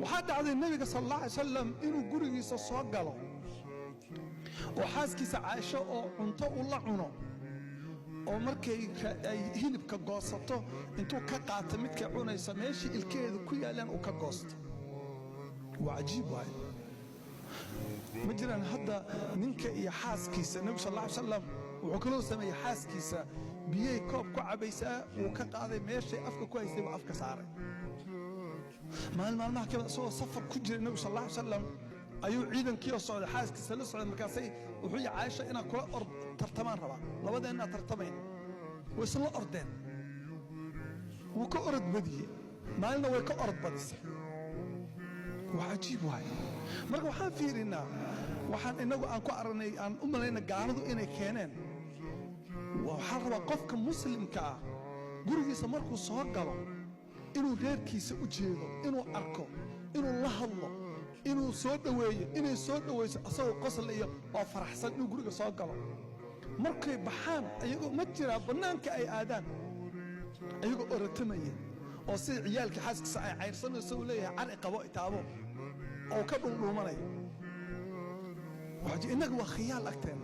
وحتى على النبي صلى الله عليه وسلم إنه قرقي سصاقله وحاسكي عائشة أو عنطة الله عنه oo markay ay hilibka goosato intuu ka qaato midka cunaysa meeshii ilkeedu ku yaalaan uu ka goosto waajiib waay ma jiraan hadda ninka iyo xaaskiisa nabi sallallahu alayhi wasallam wuxuu kala sameeyay xaaskiisa biyay koob ku cabaysaa uu ka qaaday meeshii afka ku haysay uu afka saaray maalmaha kale soo safar ku jiray nabi sallallahu alayhi wasallam ayuu ciidankii oo socday xaaskiisa la socday markaasay wuxuu yahay Aisha inaa kula tartamaan rabaa labadeena tartamayn ويصل أردن وكأرد بديه مالنا وكأرد بديس وعجيب هاي مرة وحن فيرنا وحن إنه أنكو أرني أن أمنا قاعدوا إنه كانن وحرب قفك مسلم كا قرقي سمركو صاقلو إنه غير كيس أجيله إنه أركو إنه الله الله إنه صوت ويه إنه صوت ويه أصو قصل إيه وفرح سن إنه قرقي صاقلو markay baxaan ayagoo ma jira banaanka ay aadaan ayagoo oratamaya oo si ciyaalka xaaskiisa ay cayrsanayso uu leeyahay cari qabo itaabo oo ka dhulmanay waxa inagu waa khiyaal agteen